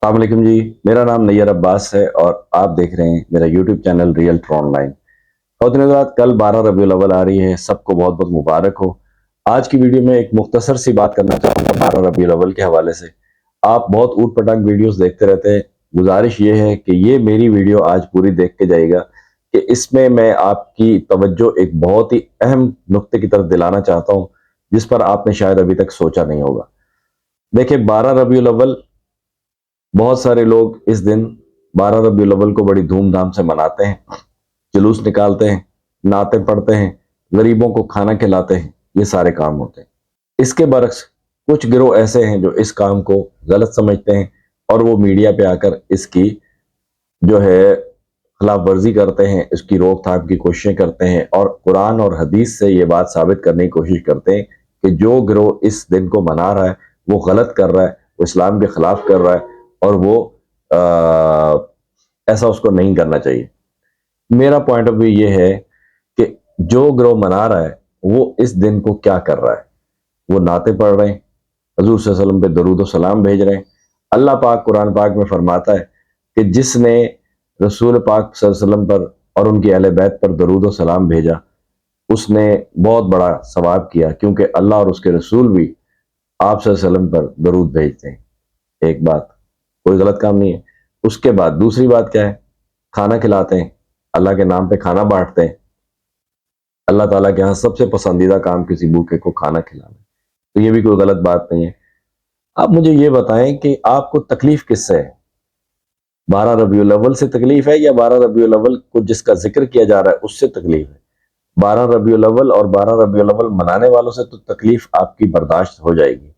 السلام علیکم جی، میرا نام نییر عباس ہے اور آپ دیکھ رہے ہیں میرا YouTube channel realtor on line. خواتین حضرات، کل 12 ربیع الاول آ رہی ہے، سب کو بہت بہت مبارک ہو۔ آج کی ویڈیو میں ایک مختصر سی بات کرنا چاہوں گا 12 ربیع الاول کے حوالے سے۔ آپ بہت اوٹ پٹانگ ویڈیوز دیکھتے رہتے ہیں، گزارش یہ ہے کہ یہ میری ویڈیو آج پوری دیکھ کے جائے گا کہ اس میں آپ کی توجہ ایک بہت ہی اہم نقطے کی طرف دلانا چاہتا ہوں، جس پر آپ نے شاید ابھی تک سوچا نہیں ہوگا۔ دیکھیں، 12 ربیع الاول بہت سارے لوگ اس دن 12 ربیع الاول کو بڑی دھوم دھام سے مناتے ہیں، جلوس نکالتے ہیں، نعتیں پڑھتے ہیں، غریبوں کو کھانا کھلاتے ہیں، یہ سارے کام ہوتے ہیں۔ اس کے برعکس کچھ گروہ ایسے ہیں جو اس کام کو غلط سمجھتے ہیں اور وہ میڈیا پہ آ کر اس کی جو ہے خلاف ورزی کرتے ہیں، اس کی روک تھام کی کوششیں کرتے ہیں اور قرآن اور حدیث سے یہ بات ثابت کرنے کی کوشش کرتے ہیں کہ جو گروہ اس دن کو منا رہا ہے وہ غلط کر رہا ہے، وہ اسلام کے خلاف کر رہا ہے اور وہ ایسا اس کو نہیں کرنا چاہیے۔ میرا پوائنٹ آف ویو یہ ہے کہ جو گروہ منا رہا ہے وہ اس دن کو کیا کر رہا ہے؟ وہ نعتیں پڑھ رہے ہیں، حضور صلی اللہ علیہ وسلم پہ درود و سلام بھیج رہے ہیں۔ اللہ پاک قرآن پاک میں فرماتا ہے کہ جس نے رسول پاک صلی اللہ علیہ وسلم پر اور ان کی اہل بیت پر درود و سلام بھیجا، اس نے بہت بڑا ثواب کیا، کیونکہ اللہ اور اس کے رسول بھی آپ صلی اللہ علیہ وسلم پر درود بھیجتے ہیں۔ ایک بات، کوئی غلط کام نہیں ہے۔ اس کے بعد دوسری بات کیا ہے؟ کھانا کھلاتے ہیں، اللہ کے نام پہ کھانا بانٹتے ہیں۔ اللہ تعالیٰ کے ہاں سب سے پسندیدہ کام کسی بھوکے کو کھانا کھلانا، تو یہ بھی کوئی غلط بات نہیں ہے۔ آپ مجھے یہ بتائیں کہ آپ کو تکلیف کس سے ہے؟ 12 ربیع الاول سے تکلیف ہے یا 12 ربیع الاول کو جس کا ذکر کیا جا رہا ہے اس سے تکلیف ہے؟ 12 ربیع الاول اور 12 ربیع الاول منانے والوں سے تو تکلیف آپ کی برداشت ہو جائے گی،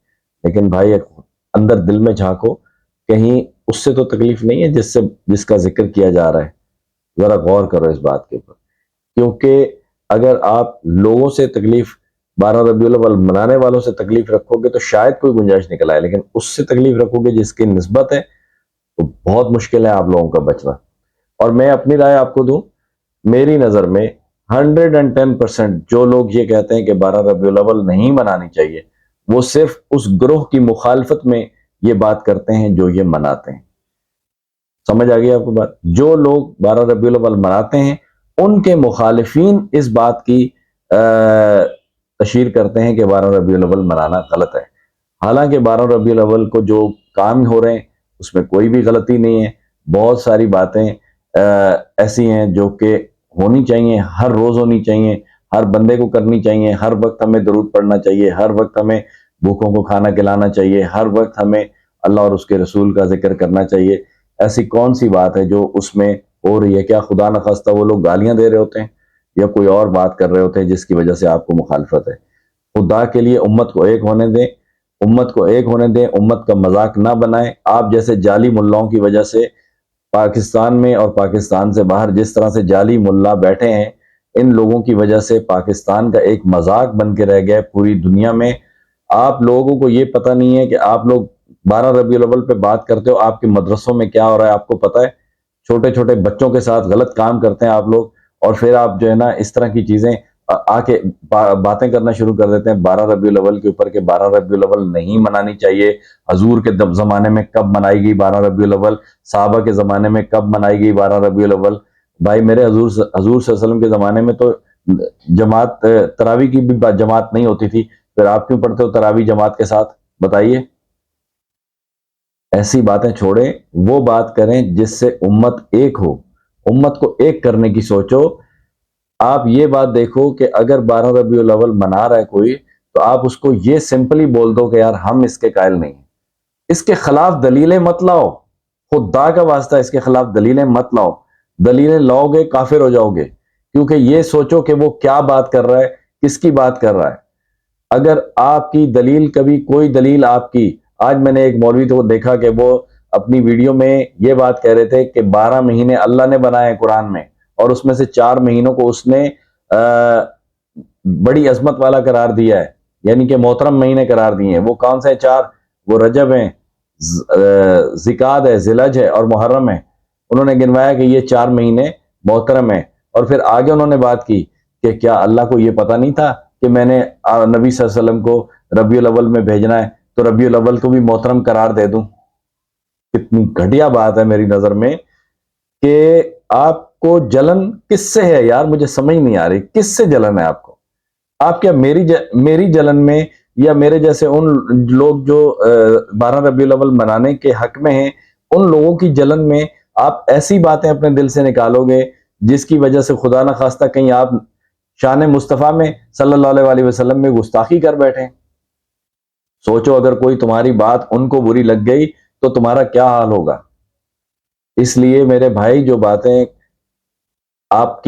لیکن بھائی اندر دل میں جھانکو، کہیں اس سے تو تکلیف نہیں ہے جس کا ذکر کیا جا رہا ہے؟ ذرا غور کرو اس بات کے اوپر، کیونکہ اگر آپ لوگوں سے تکلیف 12 ربیع الاول منانے والوں سے تکلیف رکھو گے تو شاید کوئی گنجائش نکل آئے، لیکن اس سے تکلیف رکھو گے جس کی نسبت ہے تو بہت مشکل ہے آپ لوگوں کا بچنا۔ اور میں اپنی رائے آپ کو دوں، میری نظر میں 110% جو لوگ یہ کہتے ہیں کہ 12 ربیع الاول نہیں منانی چاہیے، وہ صرف اس گروہ کی مخالفت میں یہ بات کرتے ہیں جو یہ مناتے ہیں۔ سمجھ آ گئی آپ کو بات؟ جو لوگ 12 ربیع الاول مناتے ہیں ان کے مخالفین اس بات کی تشہیر کرتے ہیں کہ 12 ربیع الاول منانا غلط ہے، حالانکہ 12 ربیع الاول کو جو کام ہو رہے ہیں اس میں کوئی بھی غلطی نہیں ہے۔ بہت ساری باتیں ایسی ہیں جو کہ ہونی چاہیے، ہر روز ہونی چاہیے، ہر بندے کو کرنی چاہیے، ہر وقت ہمیں درود پڑھنا چاہیے، ہر وقت ہمیں بھوکوں کو کھانا کھلانا چاہیے، ہر وقت ہمیں اللہ اور اس کے رسول کا ذکر کرنا چاہیے۔ ایسی کون سی بات ہے جو اس میں ہو رہی ہے؟ کیا خدا نخواستہ وہ لوگ گالیاں دے رہے ہوتے ہیں یا کوئی اور بات کر رہے ہوتے ہیں جس کی وجہ سے آپ کو مخالفت ہے؟ خدا کے لیے امت کو ایک ہونے دیں، امت کو ایک ہونے دیں، امت کا مذاق نہ بنائیں۔ آپ جیسے جعلی ملاؤں کی وجہ سے پاکستان میں اور پاکستان سے باہر جس طرح سے جعلی ملا بیٹھے ہیں، ان لوگوں کی وجہ سے پاکستان کا ایک مذاق بن کے رہ گیا پوری دنیا میں۔ آپ لوگوں کو یہ پتہ نہیں ہے کہ آپ لوگ 12 ربیع الاول پہ بات کرتے ہو، آپ کے مدرسوں میں کیا ہو رہا ہے آپ کو پتہ ہے؟ چھوٹے چھوٹے بچوں کے ساتھ غلط کام کرتے ہیں آپ لوگ، اور پھر آپ جو ہے نا اس طرح کی چیزیں آ کے باتیں کرنا شروع کر دیتے ہیں 12 ربیع الاول کے اوپر کہ 12 ربیع الاول نہیں منانی چاہیے۔ حضور کے زمانے میں کب منائی گئی 12 ربیع الاول؟ صحابہ کے زمانے میں کب منائی گئی 12 ربیع الاول؟ بھائی میرے حضور صلی اللہ علیہ وسلم کے زمانے میں تو جماعت تراویح کی بھی جماعت نہیں ہوتی تھی، پھر آپ کیوں پڑھتے ہو تراویح جماعت کے ساتھ؟ بتائیے۔ ایسی باتیں چھوڑیں، وہ بات کریں جس سے امت ایک ہو، امت کو ایک کرنے کی سوچو۔ آپ یہ بات دیکھو کہ اگر 12 ربیع الاول منا رہا ہے کوئی تو آپ اس کو یہ سمپلی بول دو کہ یار ہم اس کے قائل نہیں ہیں، اس کے خلاف دلیلیں مت لاؤ، خدا کا واسطہ اس کے خلاف دلیلیں مت لاؤ۔ دلیلیں لاؤ گے کافر ہو جاؤ گے، کیونکہ یہ سوچو کہ وہ کیا بات کر رہا ہے، کس کی بات کر رہا ہے۔ اگر آپ کی دلیل کبھی کوئی دلیل آپ کی، آج میں نے ایک مولوی کو دیکھا کہ وہ اپنی ویڈیو میں یہ بات کہہ رہے تھے کہ 12 مہینے اللہ نے بنائے قرآن میں، اور اس میں سے 4 مہینوں کو اس نے بڑی عظمت والا قرار دیا ہے، یعنی کہ محترم مہینے قرار دیے ہیں۔ وہ کون سے 4؟ وہ رجب ہیں، ذیقعد ہے، ذیلحج ہے اور محرم ہے۔ انہوں نے گنوایا کہ یہ 4 مہینے محترم ہیں، اور پھر آگے انہوں نے بات کی کہ کیا اللہ کو یہ پتہ نہیں تھا کہ میں نے نبی صلی اللہ علیہ وسلم کو ربیع الاول میں بھیجنا ہے، تو ربیع الاول کو بھی محترم قرار دے دوں؟ کتنی گھٹیا بات ہے میری نظر میں کہ آپ کو جلن کس سے ہے یار؟ مجھے سمجھ نہیں آ رہی کس سے جلن ہے آپ کو؟ آپ کیا میری جلن میں، یا میرے جیسے ان لوگ جو 12 ربیع الاول منانے کے حق میں ہیں، ان لوگوں کی جلن میں آپ ایسی باتیں اپنے دل سے نکالو گے جس کی وجہ سے خدا نہ خواستہ کہیں آپ شان مصطفیٰ میں صلی اللہ علیہ وسلم میں گستاخی کر بیٹھیں؟ سوچو اگر کوئی تمہاری بات ان کو بری لگ گئی تو تمہارا کیا حال ہوگا؟ اس لیے میرے بھائی، جو باتیں آپ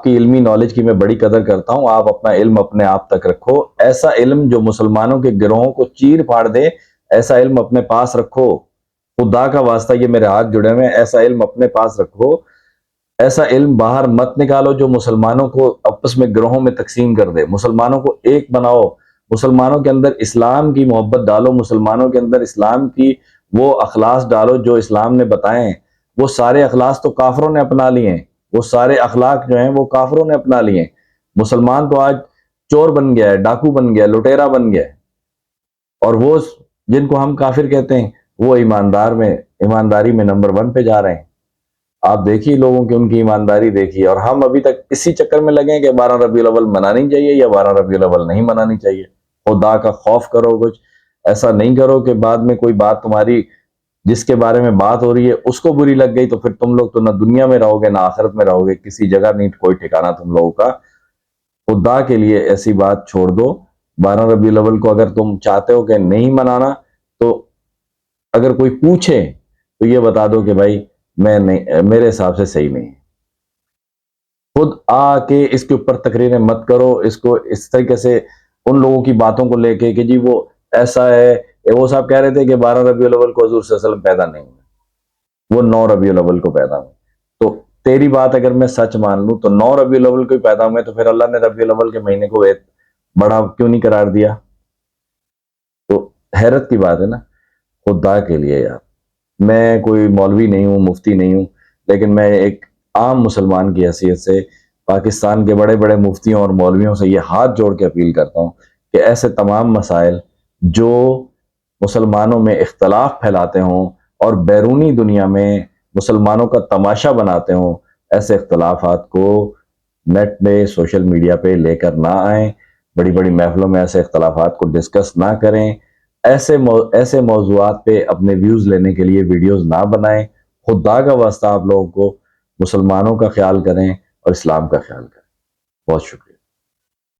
کی علمی نالج کی میں بڑی قدر کرتا ہوں، آپ اپنا علم اپنے آپ تک رکھو، ایسا علم جو مسلمانوں کے گروہوں کو چیر پھاڑ دے، ایسا علم اپنے پاس رکھو، خدا کا واسطہ یہ میرے ہاتھ جڑے ہوئے، ایسا علم اپنے پاس رکھو، ایسا علم باہر مت نکالو جو مسلمانوں کو آپس میں گروہوں میں تقسیم کر دے، مسلمانوں کو ایک بناؤ، مسلمانوں کے اندر اسلام کی محبت ڈالو، مسلمانوں کے اندر اسلام کی وہ اخلاص ڈالو جو اسلام نے بتائے ہیں۔ وہ سارے اخلاص تو کافروں نے اپنا لیے ہیں، وہ سارے اخلاق جو ہیں وہ کافروں نے اپنا لیے ہیں۔ مسلمان تو آج چور بن گیا ہے، ڈاکو بن گیا ہے، لٹیرا بن گیا ہے، اور وہ جن کو ہم کافر کہتے ہیں وہ ایمانداری میں نمبر 1 پہ جا رہے ہیں۔ آپ دیکھیے لوگوں کی ان کی ایمانداری دیکھیے، اور ہم ابھی تک اسی چکر میں لگے ہیں کہ 12 ربیع الاول منانی چاہیے یا 12 ربیع الاول نہیں منانی چاہیے۔ خدا کا خوف کرو، کچھ ایسا نہیں کرو کہ بعد میں کوئی بات تمہاری جس کے بارے میں بات ہو رہی ہے اس کو بری لگ گئی تو پھر تم لوگ تو نہ دنیا میں رہو گے نہ آخرت میں رہو گے، کسی جگہ نہیں کوئی ٹھکانہ تم لوگوں کا۔ خدا کے لیے ایسی بات چھوڑ دو۔ 12 ربیع الاول کو اگر تم چاہتے ہو کہ نہیں منانا تو اگر کوئی پوچھے تو یہ بتا دو کہ بھائی میں نہیں، میرے حساب سے صحیح نہیں ہے۔ خود آ کے اس کے اوپر تقریریں مت کرو، اس کو اس طریقے سے ان لوگوں کی باتوں کو لے کے کہ جی وہ ایسا ہے، وہ صاحب کہہ رہے تھے کہ 12 ربیع الاول کو حضور صلی اللہ علیہ وسلم پیدا نہیں ہوئے، وہ 9 ربیع الاول کو پیدا ہوئے۔ تو تیری بات اگر میں سچ مان لوں تو 9 ربیع الاول کو ہی پیدا ہوئے، تو پھر اللہ نے ربیع الاول کے مہینے کو بڑا کیوں نہیں قرار دیا؟ تو حیرت کی بات ہے نا۔ خدا کے لیے یار، میں کوئی مولوی نہیں ہوں، مفتی نہیں ہوں، لیکن میں ایک عام مسلمان کی حیثیت سے پاکستان کے بڑے بڑے مفتیوں اور مولویوں سے یہ ہاتھ جوڑ کے اپیل کرتا ہوں کہ ایسے تمام مسائل جو مسلمانوں میں اختلاف پھیلاتے ہوں اور بیرونی دنیا میں مسلمانوں کا تماشا بناتے ہوں، ایسے اختلافات کو نیٹ پہ، سوشل میڈیا پہ لے کر نہ آئیں، بڑی بڑی محفلوں میں ایسے اختلافات کو ڈسکس نہ کریں، ایسے موضوعات پہ اپنے ویوز لینے کے لیے ویڈیوز نہ بنائیں۔ خدا کا واسطہ آپ لوگوں کو مسلمانوں کا خیال کریں اور اسلام کا خیال کریں۔ بہت شکریہ۔